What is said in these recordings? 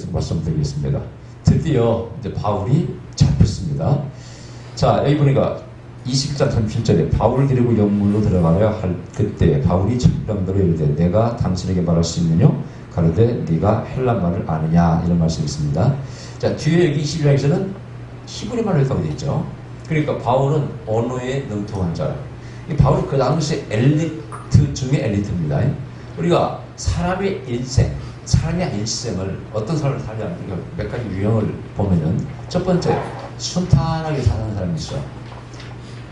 계속 말씀드리겠습니다. 드디어 이제 바울이 잡혔습니다. 자, 여기 보니까 21장 37절에 바울을 데리고 영문으로 들어가려 할 그때 바울이 천병들로 이르되 내가 당신에게 말할 수 있느냐? 가로되 네가 헬란말을 아느냐? 이런 말씀이 있습니다. 자, 뒤에 여기 22장에서는 히브리말을 했다고 되어 있죠. 그러니까 바울은 언어에 능통한 자. 이 바울은 그 당시 엘리트 중에 엘리트입니다. 우리가 사람의 일생을 어떤 삶을 살냐면 몇 가지 유형을 보면은 첫 번째 순탄하게 사는 사람이 있어.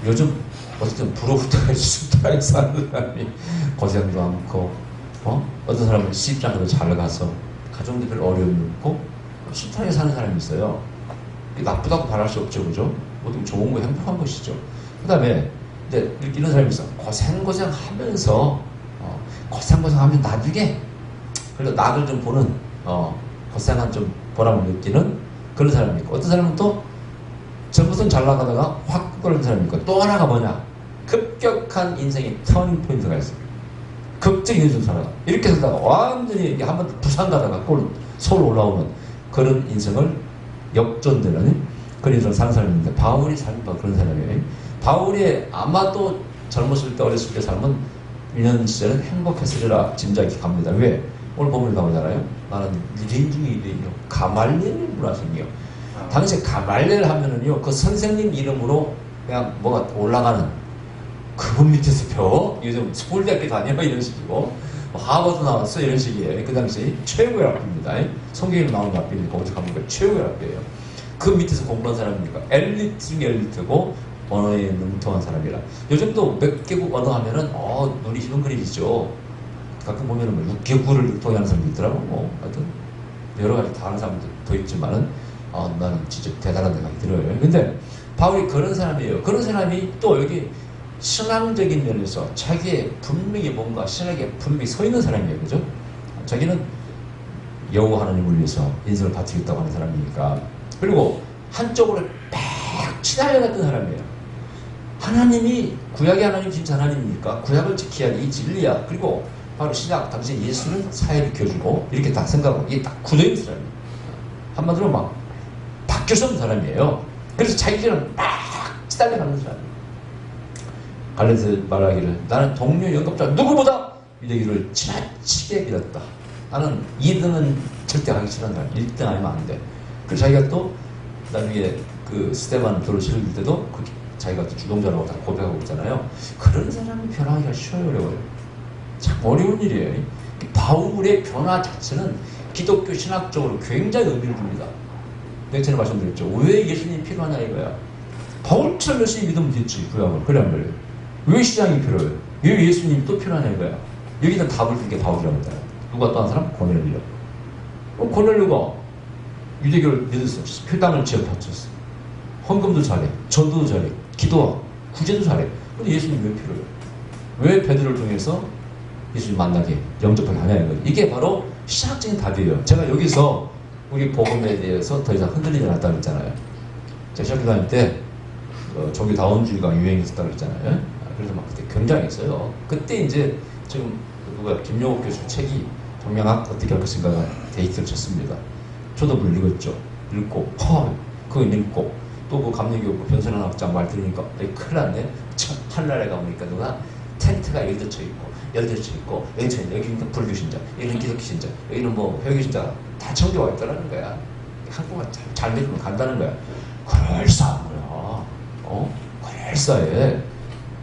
요즘 어쨌든 불어붙어가지고 순탄하게 사는 사람이 고생도 않고 어떤 사람은 시집장가도 잘 가서 가정도 별 어려움이 없고 순탄하게 사는 사람이 있어요. 나쁘다고 말할 수 없죠, 그죠? 모든 좋은 거 행복한 것이죠. 그 다음에 이제 이런 사람이 있어. 고생하면서 고생하면 나중에 그래도 낙을 좀 보는 고생한 좀 보람을 느끼는 그런 사람이 있고, 어떤 사람은 또 전부터 잘 나가다가 확 끌는 사람이 있고, 또 하나가 뭐냐, 급격한 인생의 터닝 포인트가 있어요. 급적인 인생 살아가 이렇게 살다가 완전히 한번 부산 가다가 서울 올라오는 그런 인생을 역전되는 그런 인생을 사는 사람인데, 바울이 삶이 그런 사람이에요. 바울이 아마도 젊었을 때 어렸을 때 삶은 1년 시절은 행복했으리라 짐작이 갑니다. 왜? 오늘 본문에 나오잖아요. 나는 유대인 중에 유대인이요. 가말리엘 문화생이요. 당시 가말리엘 하면은요, 그 선생님 이름으로 그냥 뭐가 올라가는 그분 밑에서 배워? 요즘 서울대학교 다녀? 이런 식이고, 하버드 나왔어? 이런 식이에요. 그 당시 최고의 학교입니다. 성경에 나오는 학교니까 어디 가보니까 최고의 학교예요. 그 밑에서 공부한 사람이니까 엘리트 중에 엘리트고 언어에 능통한 사람이라. 요즘도 몇 개국 언어 하면은 눈이 희번그리죠. 가끔 보면은 뭐 6개국을 능통하는 사람도 있더라고. 하여튼 여러 가지 다 하는 사람도 더 있지만은 나는 진짜 대단한 생각이 들어요. 근데 바울이 그런 사람이에요. 그런 사람이 또 여기 신앙적인 면에서 자기의 분명히 뭔가 신학에 분명히 서 있는 사람이에요. 그죠? 자기는 여호와 하나님을 위해서 인생을 바치겠다고 하는 사람이니까. 그리고 한쪽으로 막 치달려갔던 사람이에요. 하나님이, 구약의 하나님 진짜 하나님이니까 구약을 지켜야 돼. 이 진리야. 그리고 바로 신약 당시 예수는 사회를 비켜주고 이렇게 다 생각하고 이게 딱 굳어있는 사람이에요. 한마디로 막 바뀌어서는 사람이에요. 그래서 자기는 막 치달려가는 사람이에요. 갈라디아서 말하기를 나는 동료 영접자 누구보다 유대인을 지나치게 믿었다. 나는 2등은 절대 하기 싫은 사람. 1등 아니면 안 돼. 그래서 자기가 또 나중에 그 스데반 돌을 실을 때도 자기가 주동자라고 다 고백하고 있잖아요. 그런 사람이 변화하기가 쉬워요, 어려워요? 참 어려운 일이에요. 바울의 변화 자체는 기독교 신학적으로 굉장히 의미를 줍니다. 내가 전에 말씀드렸죠. 왜 예수님이 필요하냐 이거야. 바울처럼 열심히 믿으면 됐지, 구약을. 그래 안 그래요? 왜 시장이 필요해요? 왜 예수님이 또 필요하냐 이거야. 여기다 답을 준 게 바울이라고 했잖아요. 누가 또 한 사람? 고넬료. 고넬료가 유대교를 믿었어. 표당을 지어 바쳤어. 헌금도 잘해. 전도도 잘해. 기도하고 구제도 잘해. 근데 예수님 왜 필요해요? 왜 베드로를 통해서 예수님 만나게 영접하게 하냐 이거예요. 이게 바로 신학적인 답이에요. 제가 여기서 우리 복음에 대해서 더 이상 흔들리지 않았다고 했잖아요. 제가 시작교 다닐 때 종교다원주의가 유행했었다고 했잖아요. 그래서 막 그때 굉장했어요. 그때 이제 지금 김용옥 교수 책이 동명학 어떻게 할 것인가가 데이트를 쳤습니다. 저도 물 읽었죠. 읽고 그거 읽고 또 그 감리교 변선한 학장 말 들으니까 큰일 났네. 한날에 가보니까 누가 텐트가 여기 젖혀 있고 여기 젖혀 있고 여기는 불교 신자, 여기는 기독교 신자, 여기는 뭐 회교 신자 다 청교가 있다라는 거야. 한국만 잘 믿으면 간다는 거야. 그럴싸한 거야. 그럴싸해.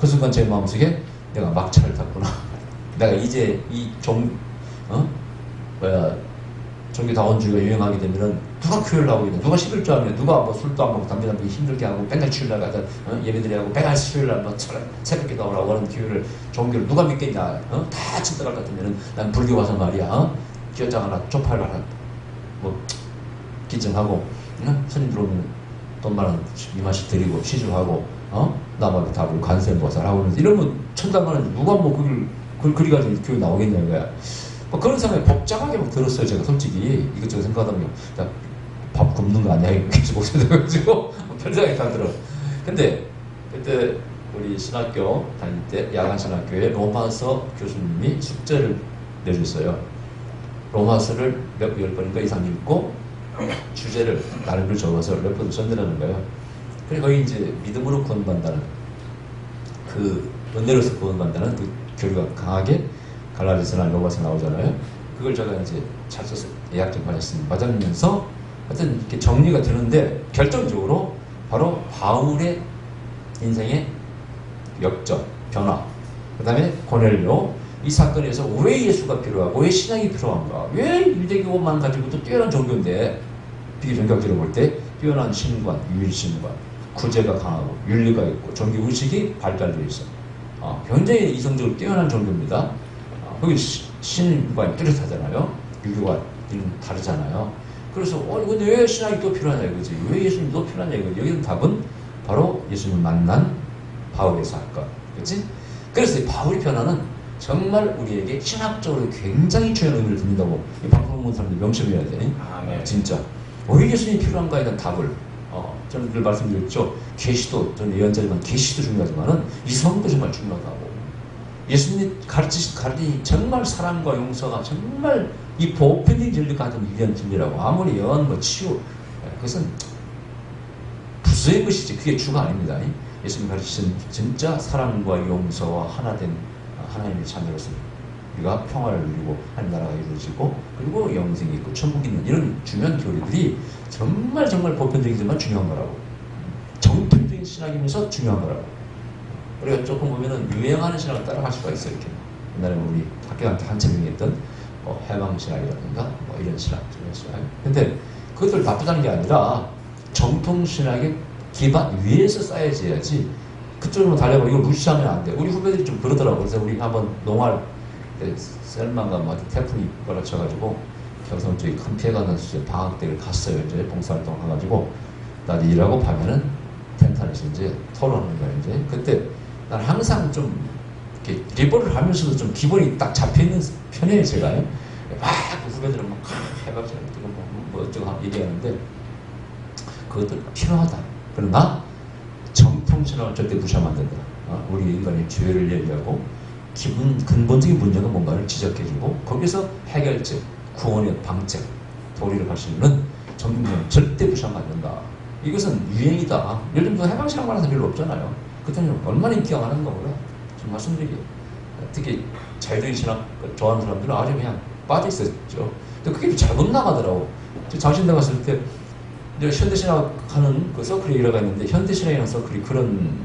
그 순간 제 마음속에 내가 막차를 탔구나. 내가 이제 종교다원주의가 유행하게 되면은 누가 교회를 하고 있냐, 누가 11조 하면, 누가 뭐 술도 안 먹고 담배 담배 힘들게 하고 맨날 주일날 가다 예배드리 하고 맨날 수요일날 뭐 새벽에 나오라고 하는 교회를, 종교를 누가 믿겠냐. 다 친들할 것 같으면은 난 불교 가서 말이야. 기어장 하나, 쪽팔 하나 뭐 기증하고 손님 들어오면 돈 많은 2만씩 드리고 시주하고 나만 다 관세 보살하고 이러면 천당가는 누가 뭐 그걸 그리 가지고 교회 나오겠냐 이거야. 뭐 그런 생각이 복잡하게 막 들었어요. 제가 솔직히 이것저것 생각하다 보면 밥 굶는 거 아니야 이렇게 목소리가지고 별 생각이 다 들어. 근데 그때 우리 신학교 다닐 때 야간 신학교에 로마서 교수님이 숙제를 내줬어요. 로마서를 몇 열 번인가 이상 읽고 주제를 나름대로 적어서 레포를 썼느라는 거예요. 그래 거기 이제 믿음으로 구원받는다는 그 은혜로서 구원받는다는 그 교리가 강하게 갈라디아서나 로마서 나오잖아요. 그걸 제가 이제 잘 써서 예약 좀 받으면서 하여튼 이렇게 정리가 되는데 결정적으로 바로 바울의 인생의 역전, 변화, 그 다음에 고넬료 이 사건에서 왜 예수가 필요하고 왜 신앙이 필요한가, 왜 유대교만 가지고도 뛰어난 종교인데 비교정격적으로 볼 때 뛰어난 신관, 유일신관, 구제가 강하고 윤리가 있고 종교의식이 발달되어 있어. 굉장히 이성적으로 뛰어난 종교입니다. 거기 신관이 뚜렷하잖아요. 유교가 다르잖아요. 그래서 근데 왜 신학이 또 필요하냐 이거지. 왜 예수님이 또 필요하냐 이거지. 여기는 답은 바로 예수님을 만난 바울의 사건. 그렇지? 그래서 바울의 변화는 정말 우리에게 신학적으로 굉장히 중요한 의미를 둔다고 이 방송 보는 사람들이 명심해야 돼. 진짜. 왜 예수님이 필요한가에 대한 답을 저는 늘 말씀드렸죠. 계시도, 저는 예언자지만 계시도 중요하지만은 이성도 정말 중요하다고. 예수님이 가르치신 정말 사랑과 용서가 정말 이 보편적인 진리가 가진 위대한 진리라고. 아무리 예언, 치유, 그것은 부수의 것이지 그게 주가 아닙니다. 예수님 가르치신 진짜 사랑과 용서와 하나된 하나님의 자녀로서 우리가 평화를 누리고 하나님 나라가 이루어지고 그리고 영생이 있고 천국이 있는 이런 중요한 교리들이 정말 보편적이지만 중요한 거라고. 정통적인 신학이면서 중요한 거라고. 우리가 조금 보면은 유행하는 신학을 따라갈 수가 있어요. 이렇게 옛날에 우리 학교한테 한참 유행했던 해방신학이라든가 이런 신학 근데 그것들 나쁘다는 게 아니라 정통신학의 기반 위에서 쌓여져야지 그쪽으로 달려가고 이걸 무시하면 안 돼. 우리 후배들이 좀 그러더라고. 그래서 우리 한번 농활 셀만과 막 태풍이 걸어쳐가지고 경상 쪽에 큰 피해가 나서 방학 때를 갔어요. 이제 봉사활동 해가지고 낮에 일하고 밤에는 텐트 안에서 이제 토론하는 거예요. 이제 그때 난 항상 좀 이렇게 리버를 하면서도 좀 기본이 딱 잡혀있는 편이에요. 제가 막 후배들은 막 해봤죠. 뭐 어쩌고 얘기하는데 그것도 필요하다. 그러나 정통신학을 절대 무시하면 안 된다. 우리 인간의 죄를 얘기하고 근본적인 문제가 뭔가를 지적해주고 거기서 해결책, 구원의 방책, 도리를 갈 수 있는 정통신학을 절대 무시하면 안 된다. 이것은 유행이다. 요즘도 해방신학 말하는 사람 별로 없잖아요. 그때는 얼마나 인기가 많은 거구나. 좀 말씀드리게. 특히 자유주의 신학 좋아하는 사람들은 아주 그냥 빠져있었죠. 근데 그게 잘못 나가더라고. 장신대 갔을 때 이제 현대신학 하는 그 서클이 일화가 있는데 현대신학이라는 서클이 그런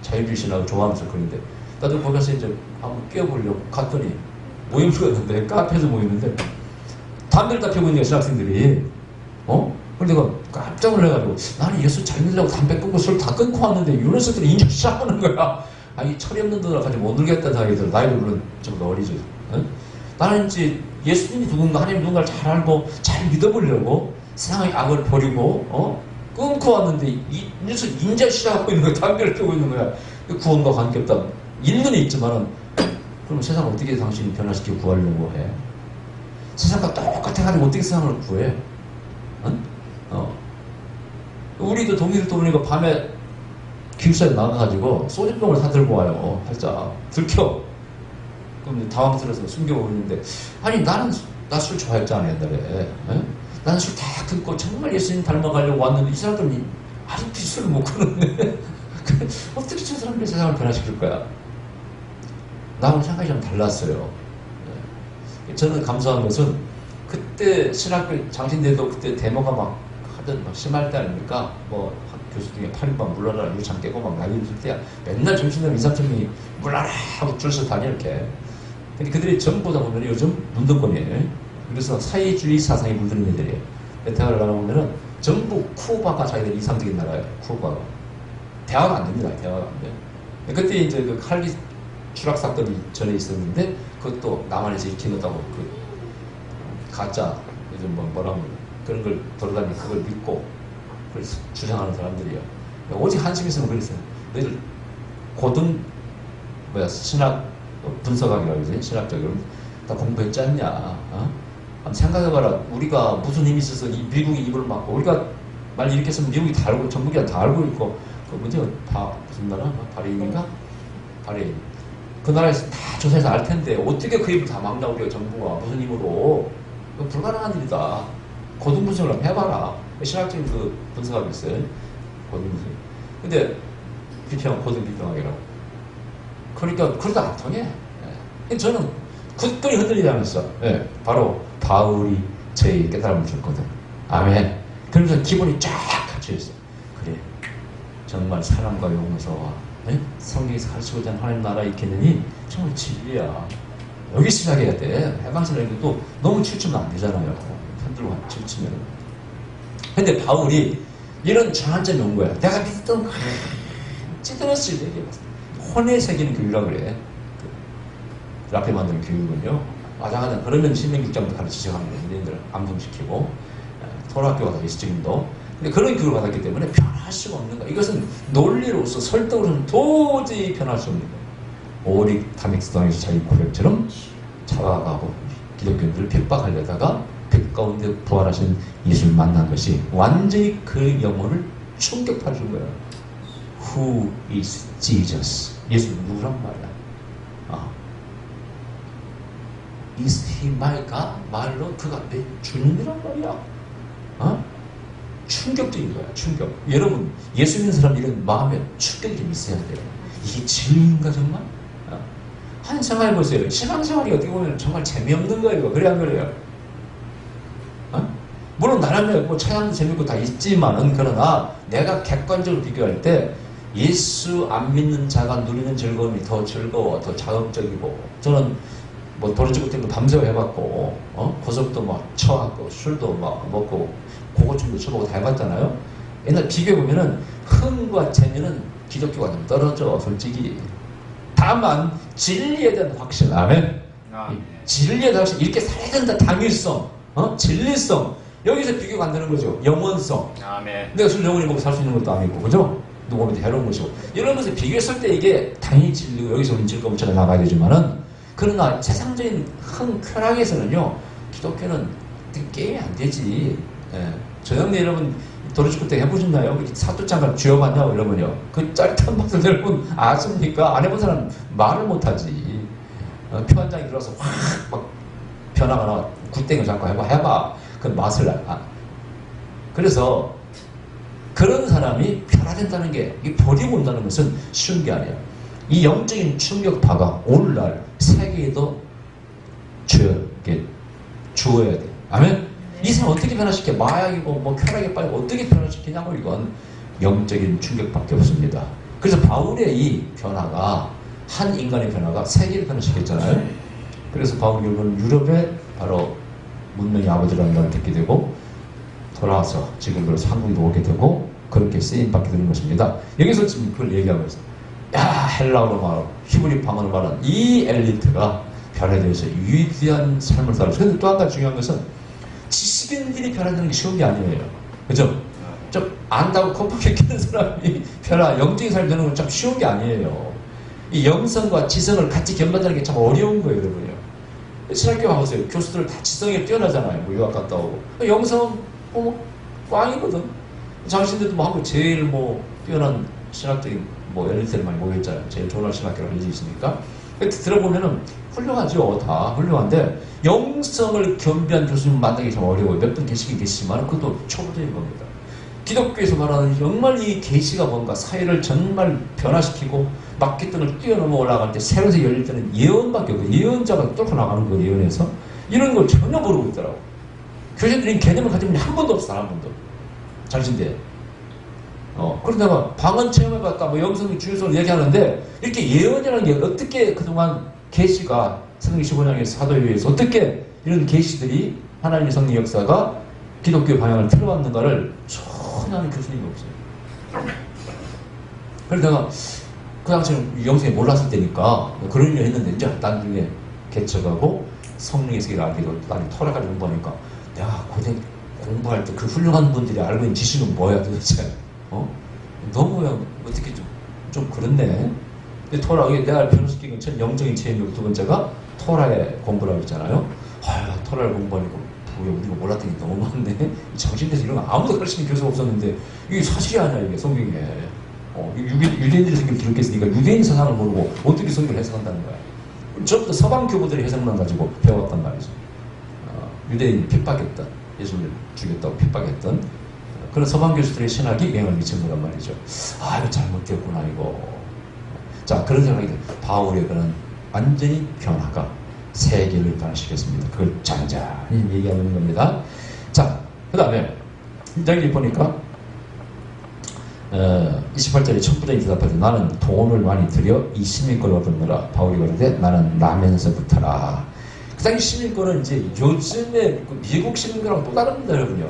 자유주의 신학을 좋아하는 서클인데 나도 거기 가서 이제 한번 끼워보려고 갔더니 모임을 갔는데 카페에서 모이는데 담배를 다 피우고 있는 거야 신학생들이. 근데 내가 깜짝 놀라가지고 나는 예수 잘 믿으려고 담배 끊고 술 다 끊고 왔는데 이런 것들이 인정 시작하는 거야. 이 철이 없는 놈들까지 못 놀겠다는 사람들 나이도 물론 좀 더 어리죠. 나는 이제 예수님이 누군가 하나님 누군가를 잘 알고 잘 믿어보려고 세상의 악을 버리고 끊고 왔는데 이 녀석 인자 시작하고 있는 거야. 담배를 피우고 있는 거야. 구원과 관계없다. 있는 애 있지만은 그럼 세상을 어떻게 당신이 변화시키고 구하려고 해? 세상과 똑같아가지고 어떻게 세상을 구해? 우리도 동일도 보니까 밤에 기숙사에 나가가지고 소주병을 사들고 와요. 살짝 들켜. 그럼 당황스러워서 숨겨보고 있는데 아니 나는 나 술 좋아했잖아 옛날에. 나는 술 다 끊고 정말 예수님 닮아가려고 왔는데 이 사람들은 아직도 술을 못 끊었네. 어떻게 저 사람들이 세상을 변화시킬 거야? 나하고 생각이 좀 달랐어요. 저는 감사한 것은 그때 신학교 장신대도 그때 데모가 막 하던 막 심할 때 아닙니까? 교수 중에 8인방 물러라 유창 깨고 막 난리 있을 때야 맨날 정신대로 2,3,000명이 물러라 하고 줄서 다니 이렇게. 근데 그들이 전부 다 보면 요즘 문동권이에요. 그래서 사회주의 사상에 물드는 애들이에요. 대학을 나가보면은 전부 쿠바가 자기들 이상적인 나라예요. 쿠바가. 대화가 안 됩니다. 대화가 안 돼요. 그때 이제 그 칼리 추락 사건이 전에 있었는데 그것도 남한에서 일으켰다고 가짜 요즘 뭐라고 그런 걸 돌아다니 그걸 믿고 그걸 주장하는 사람들이요. 오직 한심했으면 그랬어요. 너희들 신학 분석학이라고 그러지? 신학적으로 다 공부했지 않냐? 한번 생각해봐라. 우리가 무슨 힘이 있어서 이 미국이 입을 막고 우리가 말 이렇게 했으면 미국이 다 알고 전국이 다 알고 있고 그 문제가 무슨 나라? 바레인인가? 바레인. 그 나라에서 다 조사해서 알 텐데 어떻게 그 입을 다 막나 우리가 정부가 무슨 힘으로? 불가능한 일이다. 고등 분석을 한번 해봐라. 신학적인 그 분석하고 있어요. 고등 분석. 근데 비평, 고등 비평학이라고. 그러니까 그러다 안 통해. 예. 저는 굳건히 흔들리지 않았어. 예. 바로 바울이 저희 깨달음을 줬거든. 아멘. 그러면서 기분이 쫙 갇혀있어. 그래. 정말 사랑과 용서와 예? 성경에서 가르치고자 하는 하나님 나라의 개념이 정말 진리야. 여기 시작해야 돼. 해방신학이 또 너무 치우치면 안 되잖아요. 흔들고 치우치면. 근데 바울이 이런 전환점이 온 거야. 내가 믿던 찌들었을 때 혼에 새기는 교육이라고 그래. 그 앞에 만드는 교육은요. 맞아. 그러면 신명기장도 가르치셔 하는 거예요. 선생님들 암송시키고 토라학교가 다 있어 지금도. 근데 그런 교육을 받았기 때문에 변할 수가 없는 거야. 이것은 논리로서 설득으로는 도저히 변할 수 없는 거야. 오릭 타믹스 당에서 자기 고백처럼 잡아가고 기독교인들을 핍박하려다가 그 가운데 부활하신 예수를 만난 것이 완전히 그 영혼을 충격파준 거야. Who is Jesus? 예수는 누구란 말이야? Is he my God? 말로 그가 내 주님이란 말이야. 충격적인 거야. 충격. 여러분 예수 믿는 사람 이런 마음에 충격이 좀 있어야 돼요. 이게 진리인가 정말? 한 생각해 보세요. 신앙생활이 어떻게 보면 정말 재미없는 거예요. 그래 안 그래요? 물론 나름대로 뭐 찬양도 재밌고 다 있지만은 그러나 내가 객관적으로 비교할 때 예수 안 믿는 자가 누리는 즐거움이 더 즐거워, 더 자극적이고 저는 뭐 도로주국 때도 밤새워 해봤고 고속도 막 쳐갖고 술도 막 먹고 고고춤도 쳐보고 다 해봤잖아요. 옛날 비교해보면은 흥과 재미는 기독교가 좀 떨어져 솔직히. 다만 진리에 대한 확신. 아멘. 진리에 대한 확신. 이렇게 살아야 된다. 당일성, 진리성. 여기서 비교가 안 되는 거죠. 영원성. 아멘. 내가 술 영원히 먹고 살 수 있는 것도 아니고, 그죠? 누구 보면 해로운 것이고. 이러면서 비교했을 때 이게 당연히 진리고 여기서 우린 즐거움 찾아 나가야 되지만은 그러나 세상적인 큰 쾌락에서는요 기독교는 게임이 안 되지. 예. 저 형님 여러분 도로주국 때 해보셨나요? 사도장갑 쥐어봤냐고 이러면요. 그 짜릿한 맛을 여러분 아십니까? 안 해본 사람 말을 못하지. 표 한 장이 들어서 확 막 변화가 나와. 굿땡을 잡고 해봐. 그 맛을 알아. 그래서 그런 사람이 변화된다는 게 버리고 온다는 것은 쉬운 게 아니에요. 이 영적인 충격파가 오늘날 세계에도 주어야 돼. 아멘? 이 사람 어떻게 변화시켜? 마약이고 뭐 쾌락에 빠지고 어떻게 변화시키냐고. 이건 영적인 충격밖에 없습니다. 그래서 바울의 이 변화가 한 인간의 변화가 세계를 변화시켰잖아요. 그래서 바울이 결국은 유럽에 바로 문명의 아버지라는 말을 듣게 되고 돌아와서 지금 그래서 한국에도 오게 되고 그렇게 쓰임받게 되는 것입니다. 여기서 지금 그걸 얘기하고 있어요. 야, 헬라어로 말하고 히브리 방언으로 말하는 이 엘리트가 변화되어서 위대한 삶을 살았어요. 그런데 또 한 가지 중요한 것은 지식인들이 변화되는 게 쉬운 게 아니에요. 그죠? 좀 안다고 컴팍하게 끼는 사람이 영적인 삶이 되는 건 참 쉬운 게 아니에요. 이 영성과 지성을 같이 겸받는 게 참 어려운 거예요, 여러분요. 신학교 가보세요. 교수들 다 지성에 뛰어나잖아요. 뭐 유학 갔다 오고. 영성은 꽝이거든. 장신들도 뭐 한국 제일 뛰어난 신학적인 엘리트들 많이 모여있잖아요. 제일 좋은 신학교로 알려져 있으니까. 들어보면은 훌륭하죠. 다 훌륭한데 영성을 겸비한 교수님 만나기 좀 어려워요. 몇 분 계시긴 계시지만 그것도 초보적인 겁니다. 기독교에서 말하는 정말 이 계시가 뭔가 사회를 정말 변화시키고 막기등을 뛰어넘어 올라갈 때 새로서 열릴 때는 예언밖에 없고 예언자가 뚫고 나가는 거 예언에서 이런 걸 전혀 모르고 있더라고. 교수들이 개념을 가진 분이 한 번도 없어. 한 번도. 장신대. 그러다가 방언 체험해봤다, 영성의 주요소를 얘기하는데, 이렇게 예언이라는 게 어떻게 그동안 계시가, 성경 15장의 사도회에서 어떻게 이런 계시들이 하나님의 성령 역사가 기독교 방향을 틀어왔는가를 전혀 아는 교수님이 없어요. 그러다가, 그 당시에는 영성이 몰랐을 때니까, 그런 일을 했는데, 이제 나중에 개척하고, 성령의 세계를 알게 되고, 나중에 토라까지 공부하니까, 내가 고생 공부할 때 그 훌륭한 분들이 알고 있는 지식은 뭐야 도대체? 너무 어떻게 좀 그렇네. 근데 토라, 내가 변호시킨 첫 영적인 체험력 두 번째가 토라의 공부라고 했잖아요. 토라를 공부하니까 우리가 몰랐던 게 너무 많네. 정신대에서 이런 거 아무도 가르치는 교수가 없었는데 이게 사실이 아니야 이게 성경에. 유대인들의 성경을 기록했으니까 유대인 사상을 모르고 어떻게 성경을 해석한다는 거야. 저부터 서방 교부들의 해석만 가지고 배워왔단 말이죠. 유대인이 핍박했다. 예수를 죽였다고 핍박했던 그런 서방 교수들의 신학이 영향을 미친 거란 말이죠. 아, 이거 잘못됐구나, 이거. 자, 그런 생각이 들어요. 바울의 그런 완전히 변화가 세계를 변화시켰습니다. 그걸 잔잔히 얘기하는 겁니다. 자, 그 다음에 여기 보니까 28절에 첫 번째 대답할 때 나는 돈을 많이 들여 이 시민권을 얻었노라. 바울이 그러되 나는 나면서부터라. 그 당시 시민권은 이제 요즘에 미국 시민권하고 또 다릅니다, 여러분요.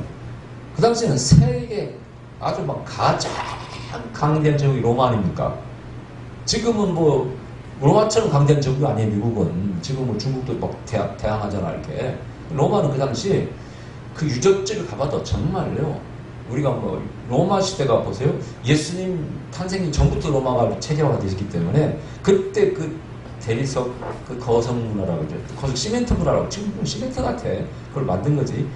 그 당시에는 세계 아주 막 가장 강대한 제국이 로마 아닙니까? 지금은 뭐 로마처럼 강대한 제국이 아니에요, 미국은. 지금 뭐 중국도 막 대항하잖아, 이렇게. 로마는 그 당시 그 유적지를 가봐도 정말요. 우리가 뭐 로마 시대가 보세요. 예수님 탄생이 전부터 로마가 체계화가 되어 있기 때문에 그때 그 대리석, 그 거성 문화라고 그러죠. 거성 시멘트 문화라고. 지금 시멘트 같아. 그걸 만든 거지.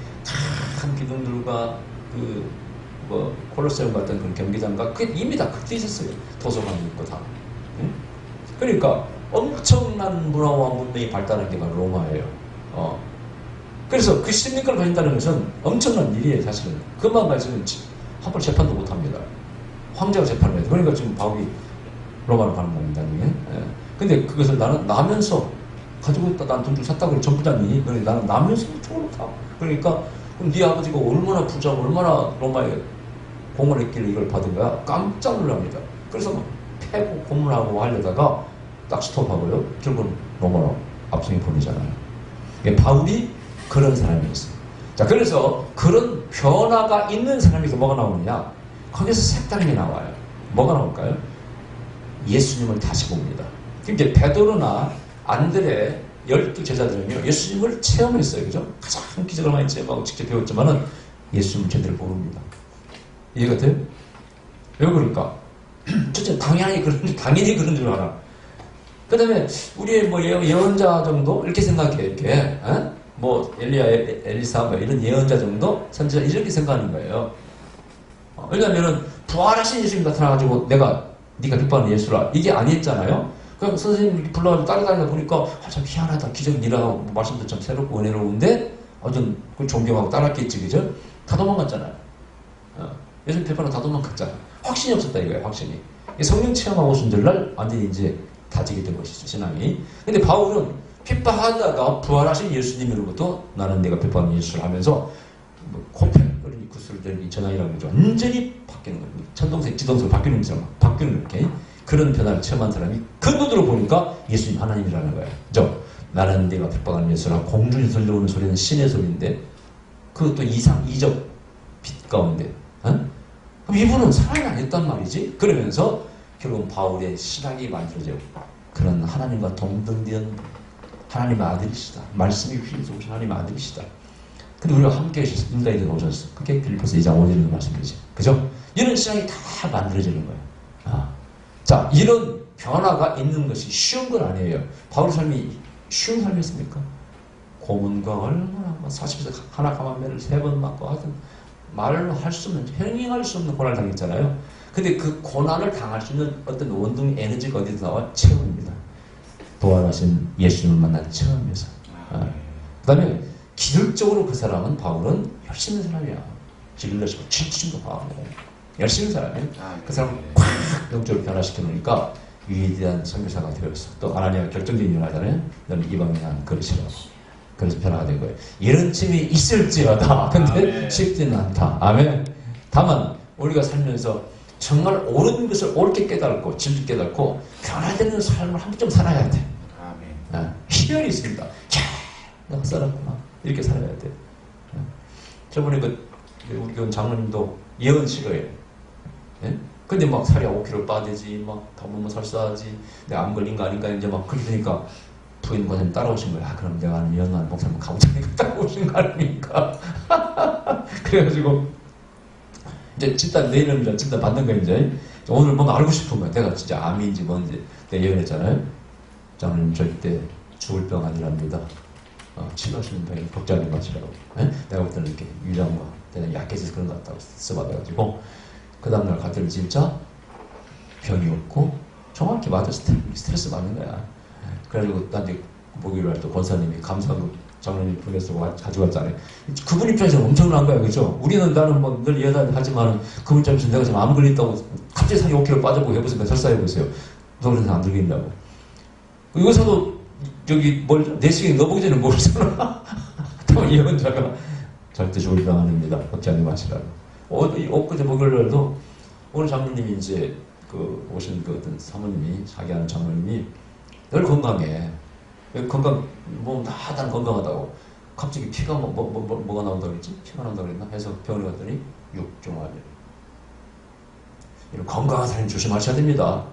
큰 기둥들과 그 뭐 콜로세움 같은 그런 경기장과 그게 이미 다 그때 있었어요. 도서관이 있고 다. 응? 그러니까 엄청난 문화와 문명이 발달한 게 바로 로마예요. 그래서 그 시민권을 가진다는 것은 엄청난 일이에요, 사실은. 그만 가지고는 한 번 재판도 못 합니다. 황제가 재판을 해요. 그러니까 지금 바울이 로마로 가는 겁니다. 예. 근데 그것을 나는 나면서 가지고 있다. 난 돈 좀 샀다고 전부장이. 그러니까 나는 나면서 저걸로 다. 그러니까 그럼 네 아버지가 얼마나 부자고 얼마나 로마에 공을 했길래 이걸 받은 거야? 깜짝 놀랍니다. 그래서 막 패고 고문하고 하려다가 딱 스톱하고요. 결국은 로마로 압송이 보내잖아요. 바울이 그런 사람이었어요. 자, 그래서 그런 변화가 있는 사람에서 뭐가 나오느냐? 거기서 색다른 게 나와요. 뭐가 나올까요? 예수님을 다시 봅니다. 그러니까 베드로나 안드레 12제자들은요, 예수님을 체험했어요. 그죠? 가장 기적을 많이 체험하고 직접 배웠지만은 예수님을 제대로 모릅니다. 이해가 돼요? 왜 그럴까? 첫째, 당연히 그런 줄 알아. 그 다음에, 우리의 뭐 예언자 정도? 이렇게 생각해, 이렇게. 뭐, 엘리야, 엘리사, 뭐 이런 예언자 정도? 선지자, 이렇게 생각하는 거예요. 왜냐면은, 부활하신 예수님 나타나가지고, 네가 빅바는 예수라. 이게 아니었잖아요? 그냥 선생님이 불러가지고 따라다니다 보니까, 참 희한하다. 기적이 일어나고, 말씀도 참 새롭고 은혜로운데, 좀 존경하고 따랐겠지, 그죠? 다 도망갔잖아요. 예수님 빅바는 다 도망갔잖아요. 확신이 없었다, 이거예요, 확신이. 성령 체험하고 오신 절날, 완전히 이제 다지게 된 것이죠, 신앙이. 근데 바울은 핍박하다가 부활하신 예수님으로부터 나는 내가 핍박하는 예수를 하면서 코펠, 어린이 구슬을 들이 전환이라고 하죠. 완전히 바뀌는 거예요. 천동색, 지동색 바뀌는 것처럼 바뀌는 이렇게 그런 변화를 체험한 사람이 그 눈으로 보니까 예수님 하나님이라는 거예요. 그죠? 나는 내가 핍박하는 예수라 공중에서 들려오는 소리는 신의 소리인데 그것도 이적 빛 가운데. 그럼 이분은 사랑이 아니었단 말이지? 그러면서 결국은 바울의 신학이 만들어져요. 그런 하나님과 동등된 하나님의 아들이시다. 말씀이 휘어서 오신 하나님의 아들이시다. 근데 우리가 함께 하셔서 인간이 오셨어. 그게 빌립보서 2장 5절의 말씀이지. 그죠? 이런 신앙이 다 만들어지는 거예요. 자, 이런 변화가 있는 것이 쉬운 건 아니에요. 바울의 삶이 쉬운 삶이었습니까? 고문과 얼마나 40세 하나 가만매를 3번 맞고 하여튼 말로 할 수 없는, 행행할 수 없는 고난을 당했잖아요. 근데 그 고난을 당할 수 있는 어떤 원동 에너지가 어디서 나와? 체험입니다. 부활하신 예수님을 만난 체험에서. 그 다음에 기술적으로 그 사람은 바울은 열심히 한 사람이야. 질러시고 질주도 바울이야. 열심히 한 사람이에요. 그 사람을 콱 영적으로 변화시켜 놓으니까 위대한 선교사가 되었어. 또 하나님의 결정적인 일 하잖아요. 너는 이방인한 그릇이라고. 그래서 변화가 된 거예요. 이런 팀이 있을지어다. 근데 쉽지는 않다. 아멘. 다만 우리가 살면서 정말 옳은 것을 옳게 깨닫고 진리 깨닫고 변화되는 삶을 한 번쯤 살아야 돼. 희열이 있습니다. 내가 살았구나. 이렇게 살아야 돼. 저번에 우리 교원 장로님도 예언 싫어해요. 예? 근데 막 살이 5kg 빠지지, 막 더불면 설사하지, 내가 암 걸린 거 아닌가, 이제 막 그러니까 부인 권사님 따라오신 거야. 그럼 내가 아는 예언하는 목사님 가보자니까 따라오신 거 아닙니까? 그래가지고 이제 집단 내일은 집단 받는 거 이제 오늘 뭔가 알고 싶은 거야. 내가 진짜 암인지 뭔지 내가 예언했잖아요. 장로님 절대 죽을 병 아니랍니다. 치료하시는 병이 복잡한 것이라고. 내가 볼 때는 이렇게 유량과 내가 약해져서 그런 것 같다고 써봐가지고 그 다음날 갔더니 진짜 병이 없고 정확히 맞아 스트레스 받는 거야. 그래가지고 나한테 목요일날 또 권사님이 감사금 장로님 보내서 가져왔잖아요. 그분 입장에서 엄청난 거야, 그죠? 우리는 나는 뭐 늘 이해하지만 그분 입장에서 내가 지금 암 걸렸다고 갑자기 상이 5kg 빠져보고 해보세요. 설사해보세요. 그래서 안 들겠냐고. 여기서도 저기 내 시경에 넣어보기 전에 모르잖아. 또 예언자가 절대 죽을 병 아닙니다. 걱정 마시라고. 엊그제 목요일날도 오늘 장로님이 이제 오신 그 어떤 사모님이 사귀하는 장로님이 늘 건강해. 건강 나단 건강하다고 갑자기 피가 뭐가 나온다고 그랬지? 피가 나온다고 그랬나? 해서 병원에 갔더니 육종암이래. 이런 건강한 사람 조심하셔야 됩니다.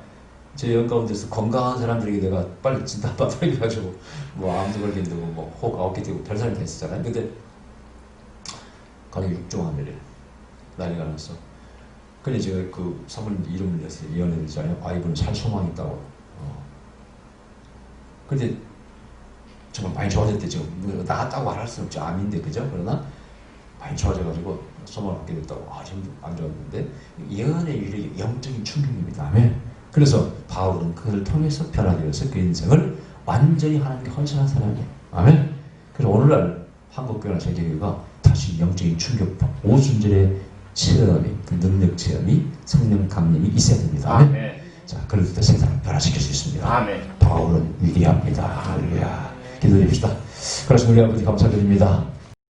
제 영 가운데서 건강한 사람들에게 내가 빨리 진단받아야 해가지고 암도 걸리는데 혹 9개 되고 별 사람이 됐었잖아요. 근데 간혹 육종암이래. 난리가 났어. 근데 제가 그 사모님 이름을 내서 예언해 드리잖아요. 이분은 살 소망이 있다고. 근데 정말 많이 좋아졌대. 지금 나았다고 말할 수는 없죠. 암인데, 그죠? 그러나 많이 좋아져가지고 소망을 갖게 됐다고. 지금 안 좋았는데 예언의 위력이 영적인 충격입니다. 아멘. 그래서 바울은 그를 통해서 변화되어서 그 인생을 완전히 하나님께 헌신한 사람이에요. 아멘. 그래서 오늘날 한국교회나 세계교회가 다시 영적인 충격과 오순절의 체험이, 그 능력 체험이, 성령 강림이 있어야 됩니다. 아멘. 자, 그럴 때 세상을 변화시킬 수 있습니다. 아멘. 바울은 위대합니다. 할렐루야. 기도드립시다. 그러신 우리 아버지 감사드립니다.